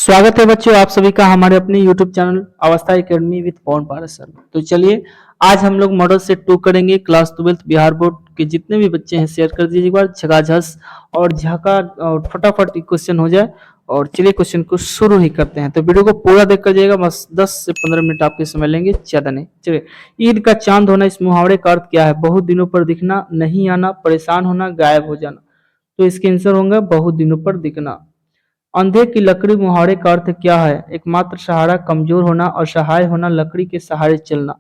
स्वागत है बच्चों आप सभी का हमारे अपने YouTube चैनल अवस्था academy with Pawan Paras sir. तो चलिए आज हम लोग मॉडल सेट 2 करेंगे। क्लास 12 बिहार बोर्ड के जितने भी बच्चे हैं शेयर कर दीजिए एक बार झकाझस और झका और फटाफट क्वेश्चन हो जाए। और चलिए क्वेश्चन को शुरू ही करते हैं। तो वीडियो को पूरा देख कर जाइएगा, बस 10 से 15 मिनट आपके समय लेंगे, ज्यादा नहीं। चलिए, ईद का चांद होना इस मुहावरे का अर्थ क्या है? बहुत दिनों पर दिखना, नहीं आना, परेशान होना, गायब हो जाना। तो इसके आंसर होंगे बहुत दिनों पर दिखना। अंधे की लकड़ी मुहावरे का अर्थ क्या है? एकमात्र सहारा, कमजोर होना, असहाय होना, लकड़ी के सहारे चलना।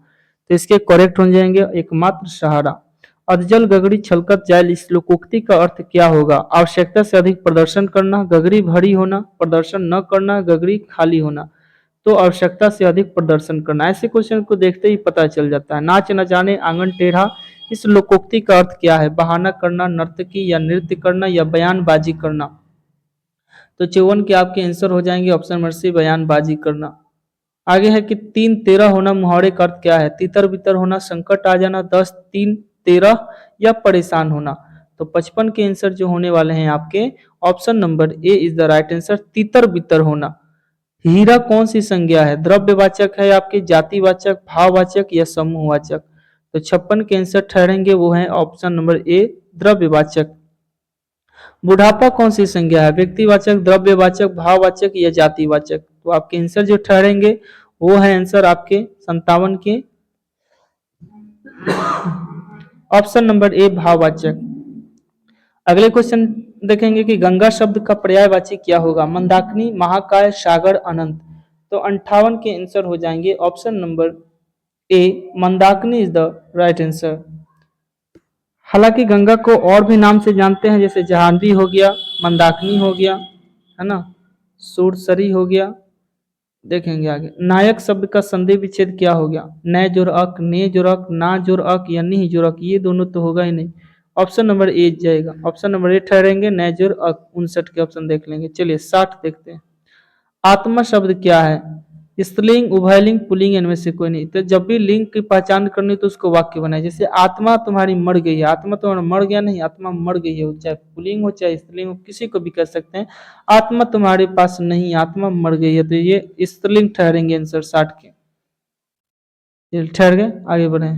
तो इसके करेक्ट हो जाएंगे एकमात्र सहारा। अधजल गगरी छलकत जाए इस लोकोक्ति का अर्थ क्या होगा? आवश्यकता से अधिक प्रदर्शन करना, गगरी भरी होना, प्रदर्शन न करना, गगरी खाली होना। तो आवश्यकता से अधिक प्रदर्शन करना। ऐसे क्वेश्चन को देखते ही पता चल जाता है। नाच न जाने आंगन टेढ़ा इस लोकोक्ति का अर्थ क्या है? बहाना करना, नर्तकी या नृत्य करना या बयानबाजी करना। तो 54 के आपके आंसर हो जाएंगे ऑप्शन नंबर सी, बयानबाजी करना। आगे है कि 3 13 होना मुहावरे का अर्थ क्या है? तितर बितर होना, संकट आ जाना, 10 3 13 या परेशान होना। तो 55 के आंसर जो होने वाले हैं आपके option number A is the right answer, तितर बितर होना। हीरा कौन सी संज्ञा है? द्रव्यवाचक है आपके, जातिवाचक, भाववाचक या समूहवाचक। तो 56 के आंसर ठहरेंगे वो है ऑप्शन नंबर ए, द्रव्यवाचक। बुढ़ापा कौन सी संज्ञा है? व्यक्तिवाचक, द्रव्यवाचक, भाववाचक या जातिवाचक। तो आपके आंसर जो ठहरेंगे वो है आंसर आपके 57 के ऑप्शन नंबर ए, भाववाचक। अगले क्वेश्चन देखेंगे कि गंगा शब्द का पर्यायवाची क्या होगा? मंदाकिनी, महाकाय, सागर, अनंत। तो 58 के आंसर हो जाएंगे option number A, Mandakini is the right answer. हालांकि गंगा को और भी नाम से जानते हैं, जैसे जाह्नवी हो गया, मंदाकिनी हो गया, है ना, सूरसरी हो गया। देखेंगे आगे। नायक शब्द का संधि विच्छेद क्या हो गया? नय जोर अक, ने जोर अक, ना जोर अक या नी जोर अक। ये दोनों तो होगा ही नहीं। ऑप्शन नंबर ए जाएगा। ऑप्शन नंबर ए ठहरेंगे नय जोर अक। 59 के ऑप्शन देख लेंगे। चलिए 60 देखते हैं। आत्मा शब्द क्या है? स्त्रीलिंग, उभयलिंग, पुल्लिंग, इनमें से कोई नहीं। तो जब भी लिंग की पहचान करनी तो उसको वाक्य बनाए। जैसे आत्मा तुम्हारी मर गई है, आत्मा तुम्हारा मर गया नहीं, आत्मा मर गई है, चाहे पुल्लिंग हो चाहे स्त्रीलिंग हो, किसी को भी कह सकते हैं। आत्मा तुम्हारे पास नहीं, आत्मा मर गई है, तो ये स्त्रीलिंग ठहरेंगे आंसर 60 के। ठहर गए, आगे बढ़े।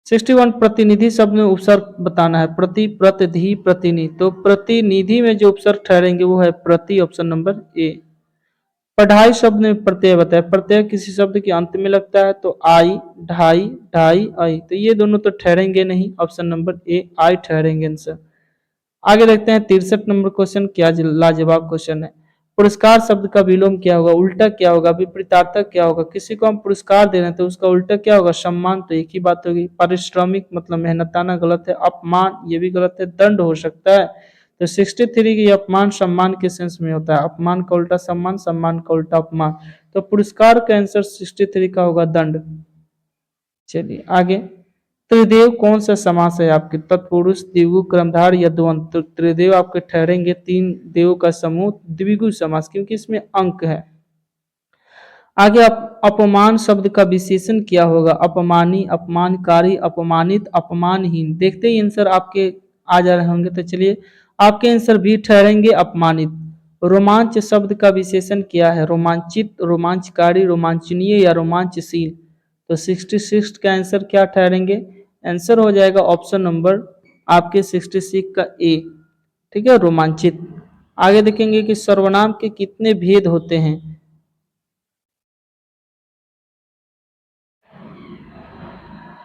61 प्रतिनिधि शब्द में उपसर्ग बताना है। प्रति, प्रतिधि, प्रतिनिधि। तो प्रतिनिधि में जो उपसर्ग ठहरेंगे वो है प्रति, ऑप्शन नंबर ए। पढ़ाई शब्द में प्रत्यय बताया। प्रत्यय किसी शब्द के अंत में लगता है तो आई, ढाई, ढाई, आई। तो ये दोनों तो ठहरेंगे नहीं, ऑप्शन नंबर ए, आई ठहरेंगे आंसर। आगे देखते हैं 63 नंबर क्वेश्चन। क्या लाजवाब क्वेश्चन है। पुरस्कार शब्द का विलोम क्या होगा? उल्टा क्या होगा? विपरीतार्थक क्या होगा? किसी को हम पुरस्कार दे रहे हैं तो उसका उल्टा क्या होगा? सम्मान। तो एक ही बात होगी। पारिश्रमिक मतलब मेहनताना गलत है। अपमान ये भी गलत है। दंड हो सकता है। तो 63 की अपमान सम्मान के सेंस में होता है। अपमान का उल्टा सम्मान, सम्मान का उल्टा अपमान। तो पुरस्कार का आंसर 63 का होगा दंड। चलिए आगे। त्रिदेव कौन सा समास है आपके? तत्पुरुष, द्विगु, कर्मधार या द्वंद्व। तो त्रिदेव आपके ठहरेंगे 3 देव का समूह, द्विगु समास, क्योंकि इसमें अंक है। आगे अपमान शब्द का विशेषण क्या होगा? अपमानी, अपमानकारी, अपमानित, अपमानहीन। देखते ही आंसर आपके आ जा रहे होंगे। तो चलिए आपके आंसर भी ठहरेंगे अपमानित। रोमांच शब्द का विशेषण क्या है? रोमांचित, रोमांचकारी, रोमांचनीय या रोमांचशील। तो 66 का आंसर क्या ठहरेंगे? आंसर हो जाएगा ऑप्शन नंबर आपके 66 का ए। ठीक है, रोमांचित। आगे देखेंगे कि सर्वनाम के कितने भेद होते हैं।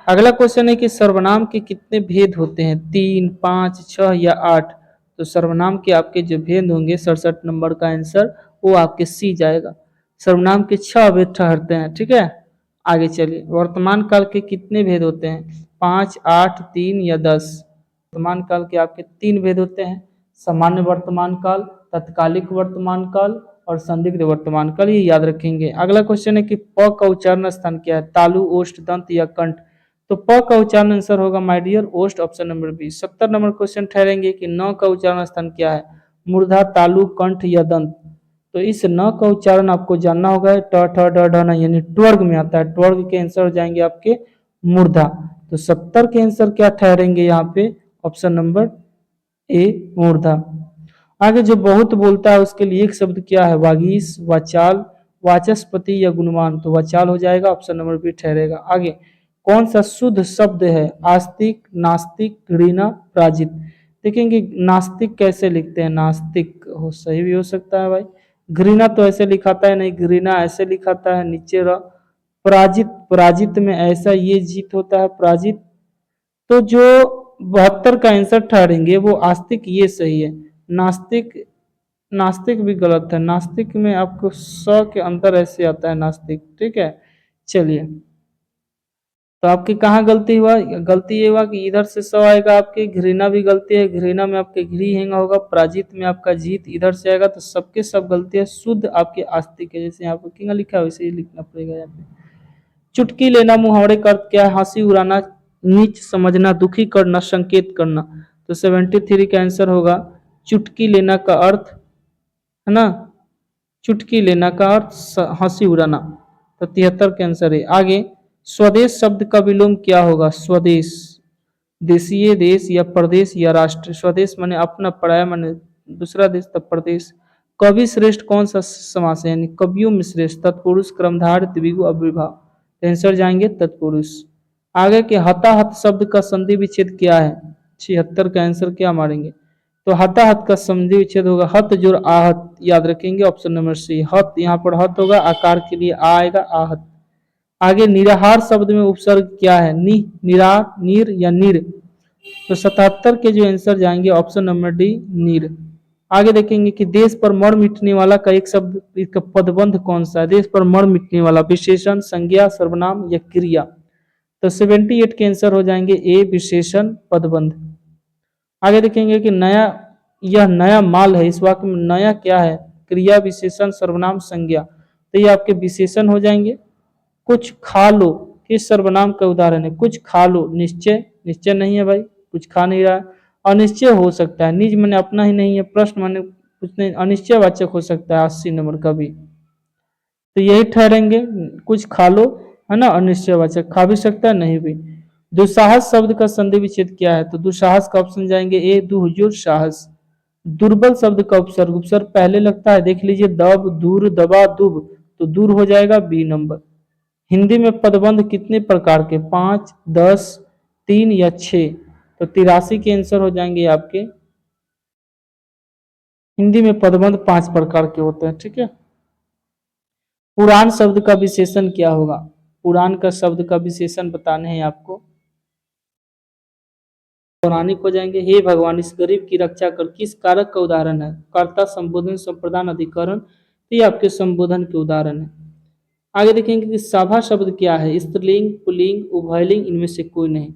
अगला क्वेश्चन है कि सर्वनाम के कितने भेद होते हैं? 3, 5, 6 या 8। तो सर्वनाम के आपके जो भेद होंगे 67 नंबर का आंसर वो आपके सी जाएगा। सर्वनाम के 6 भेद ठहरते हैं। ठीक है, आगे चलिए। वर्तमान काल के कितने भेद होते हैं? 5, 8, 3 या 10। वर्तमान काल के आपके 3 भेद होते हैं। सामान्य वर्तमान काल, तत्कालिक वर्तमान काल और संदिग्ध वर्तमान काल। ये याद रखेंगे। अगला क्वेश्चन है कि प का उच्चारण स्थान क्या है? तालु, ओष्ठ, दंत या कंठ। तो प का उच्चारण आंसर होगा माय डियर ओष्ठ, option number B. 70 number question ठहरेंगे कि न का उच्चारण स्थान क्या है? मूर्धा, तालु, कंठ या दंत। तो इस न का उच्चारण आपको जानना होगा। ट ठ ड ढ न यानी ट्वर्ग में आता है। ट्वर्ग के आंसर हो जाएंगे आपके मूर्धा। तो 70 के आंसर क्या ठहरेंगे यहाँ पे? ऑप्शन नंबर ए, मूर्धा। आगे जो बहुत बोलता है उसके लिए एक शब्द क्या है? वागीश, वाचाल, वाचस्पति या गुणवान। तो वाचाल हो जाएगा, ऑप्शन नंबर बी ठहरेगा। आगे कौन सा शुद्ध शब्द है? आस्तिक, नास्तिक, घृणा, पराजित। देखेंगे नास्तिक कैसे लिखते हैं, नास्तिक हो सही भी हो सकता है भाई। घृणा तो ऐसे लिखाता है नहीं, घृणा ऐसे लिखाता है नीचे र। पराजित, पराजित में ऐसा ये जीत होता है पराजित। तो जो 72 का आंसर ठहरेंगे वो आस्तिक, ये सही है। नास्तिक, नास्तिक भी गलत है। नास्तिक में आपको स के अंदर ऐसे आता है नास्तिक, ठीक है। चलिए, तो आपकी कहाँ गलती हुआ? गलती ये हुआ कि इधर से स आएगा आपकी। घृणा भी गलती है, घृणा में आपके घृ हैंगा होगा। पराजित में आपका जीत इधर से आएगा। तो सबके सब गलती है, शुद्ध आपके आस्तिक है। जैसे यहाँ पर किंगा लिखा है वैसे ही लिखना पड़ेगा यहाँ पे। चुटकी लेना मुहावरे का अर्थ क्या है? हंसी उड़ाना, नीच समझना, दुखी करना, संकेत करना। तो 73 का आंसर होगा चुटकी लेना का अर्थ, है ना, चुटकी लेना का अर्थ हंसी उड़ाना। तो 73 का आंसर है। आगे स्वदेश शब्द का विलोम क्या होगा? स्वदेश, देशीय, देश या प्रदेश या राष्ट्र। स्वदेश माने अपना, पराया माने दूसरा देश, तब प्रदेश। कवि श्रेष्ठ कौन सा समास है? यानी कवियों में श्रेष्ठ। तत्पुरुष, कर्मधार, द्विगु, अव्ययभाव। आंसर जाएंगे तत्पुरुष। आगे के हताहत शब्द का संधि विच्छेद क्या है? 76 का आंसर क्या मारेंगे? तो हताहत का संधि विच्छेद होगा हत जोड़ आहत, याद रखेंगे ऑप्शन नंबर सी। हत, यहाँ पर हत होगा, आकार के लिए आ आएगा, आहत। आगे निराहार शब्द में उपसर्ग क्या है? नि, निरा, नीर या नीर। तो 77 के जो आंसर जाएंगे ऑप्शन नंबर डी, नीर। आगे देखेंगे कि देश पर मर मिटने वाला का एक शब्द, इसका पदबंध कौन सा है? देश पर मर मिटने वाला विशेषण, संज्ञा, सर्वनाम या क्रिया। तो 78 के आंसर हो जाएंगे ए, विशेषण, पदबंध। आगे देखेंगे कि नया, यह नया माल है, इस वाक्य में नया क्या है? क्रिया, विशेषण, सर्वनाम, संज्ञा। तो ये आपके विशेषण हो जाएंगे। कुछ खा लो किस सर्वनाम का उदाहरण है? कुछ खा लो, निश्चय, निश्चय नहीं है भाई, कुछ खा नहीं रहा है। अनिश्चय हो सकता है, निज माने अपना ही नहीं है, प्रश्न माने कुछ नहीं, अनिश्चयवाचक हो सकता है 80 नंबर का भी। तो यही ठहरेंगे, कुछ खा लो, है ना, अनिश्चयवाचक, खा भी सकता है नहीं भी। दुस्साहस शब्द का संधि विच्छेद क्या है? तो दुस्साहस का ऑप्शन जाएंगे ए, दुहजुर साहस। दुर्बल शब्द का उपसर्ग, उपसर्ग पहले लगता है, देख लीजिए, दब, दूर, दबा, दुब। तो दूर हो जाएगा बी नंबर। हिंदी में पदबंध कितने प्रकार के? 5, 10, 3 या 6। तो 83 के आंसर हो जाएंगे आपके। हिंदी में पदबंध 5 प्रकार के होते हैं, ठीक है। पुराण शब्द का विशेषण क्या होगा? पुराण का शब्द का विशेषण बताने हैं आपको। पौराणिक हो जाएंगे। हे भगवान, इस गरीब की रक्षा कर, किस कारक का उदाहरण है? कर्ता, संबोधन, संप्रदान, अधिकरण। तो ये आपके संबोधन के उदाहरण है। आगे देखेंगे कि सभा शब्द क्या है? स्त्रीलिंग, पुल्लिंग, उभयलिंग, इनमें से कोई नहीं।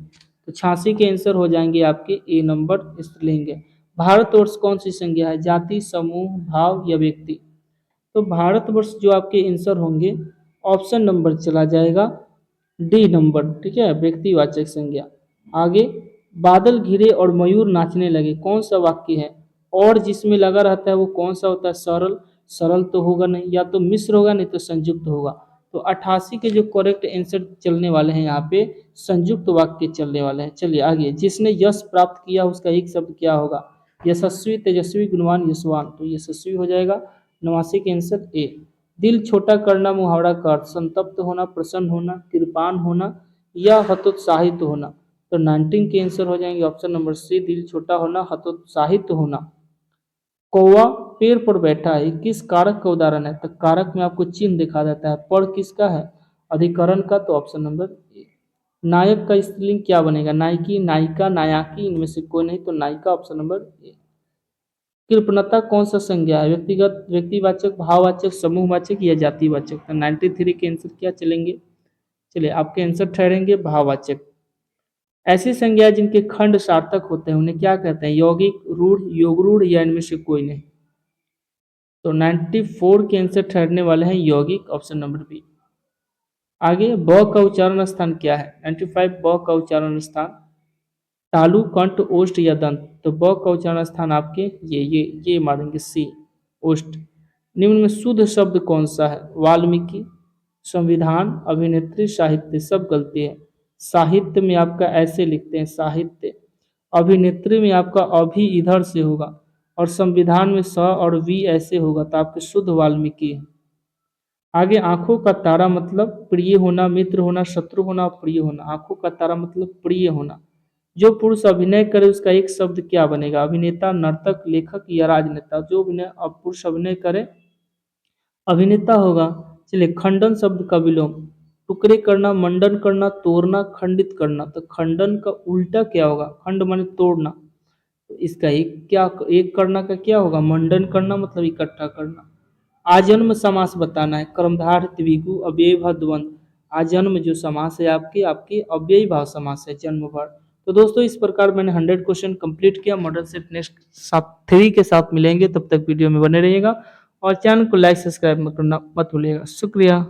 तो 86 के आंसर हो जाएंगे आपके ए नंबर, स्त्रीलिंग है। भारतवर्ष कौन सी संज्ञा है? जाति, समूह, भाव या व्यक्ति। तो भारतवर्ष जो आपके आंसर होंगे ऑप्शन नंबर चला जाएगा डी नंबर, ठीक है, व्यक्तिवाचक संज्ञा। आगे बादल घिरे और मयूर नाचने लगे, कौन सा वाक्य है? और जिसमें लगा रहता है वो कौन सा होता है? सरल, सरल तो होगा नहीं, या तो मिश्र होगा नहीं तो संयुक्त होगा। तो 88 के जो करेक्ट आंसर चलने वाले हैं यहाँ पे संयुक्त वाक्य चलने वाले हैं। चलिए आगे, जिसने यश प्राप्त किया उसका एक शब्द क्या होगा? यशस्वी, तेजस्वी, गुणवान, यशवान। तो यशस्वी हो जाएगा। 89 के आंसर ए। दिल छोटा करना मुहावरा का अर्थ? संतप्त होना, प्रसन्न होना, कृपान होना या हतोत्साहित होना। तो 19 के आंसर हो जाएंगे ऑप्शन नंबर सी, दिल छोटा होना, हतोत्साहित होना। कौवा पेड़ पर बैठा है, किस कारक का उदाहरण है? तो कारक में आपको चिन्ह दिखा देता है, पर किसका है? अधिकरण का। तो ऑप्शन नंबर ए। नायक का स्त्रीलिंग क्या बनेगा? नायकी, नायिका, नायकी, इनमें से कोई नहीं। तो नायिका ऑप्शन नंबर ए। कृपणता कौन सा संज्ञा है? व्यक्तिगत, व्यक्तिवाचक, भाववाचक, समूहवाचक या जातिवाचक। तो 93 के आंसर क्या चलेंगे? चलिए आपके आंसर ठहरेंगे भाववाचक। ऐसी संज्ञा जिनके खंड सार्थक होते हैं उन्हें क्या कहते हैं? यौगिक, रूढ़, योगरूढ़ या इनमें से कोई नहीं। तो 94 के आंसर ठहरने वाले हैं यौगिक, ऑप्शन नंबर बी। आगे ब का उच्चारण स्थान क्या है? 95 ब का उच्चारण स्थान तालु, कंठ, ओष्ठ या दंत। तो ब का उच्चारण स्थान आपके ये मारेंगे सी, ओष्ठ। निम्न में शुद्ध शब्द कौन सा है? वाल्मीकि, संविधान, अभिनेत्री, साहित्य। सब गलती है। साहित्य में आपका ऐसे लिखते हैं साहित्य। अभिनेत्री में आपका अभी इधर से होगा। और संविधान में स और वी ऐसे होगा तो आपके शुद्ध वाल्मीकि है। आगे आंखों का तारा मतलब प्रिय होना, मित्र होना, शत्रु होना, प्रिय होना। आंखों का तारा मतलब प्रिय होना। जो पुरुष अभिनय करे उसका एक शब्द क्या बनेगा? अभिनेता, नर्तक, लेखक या राजनेता। जो पुरुष अभिनय करे अभिनेता होगा। चलिए, खंडन शब्द का विलोम, टुकड़े करना, मंडन करना, तोड़ना, खंडित करना। तो खंडन का उल्टा क्या होगा? खंड माने तोड़ना, तो इसका एक करना का क्या होगा? मंडन करना मतलब इकट्ठा करना। आजन्म समास बताना है, कर्मधार, द्विगु, अव्ययी भाव, द्वंद्व। आजन्म जो समास है आपकी आपकी अव्ययी भाव समास है, जन्म भर। तो दोस्तों इस प्रकार मैंने 100 क्वेश्चन कंप्लीट किया। मॉडल सेट नेक्स्ट साथ 3 के साथ मिलेंगे, तब तक वीडियो में बने रहिएगा और चैनल को लाइक सब्सक्राइब मत भूलिएगा। शुक्रिया।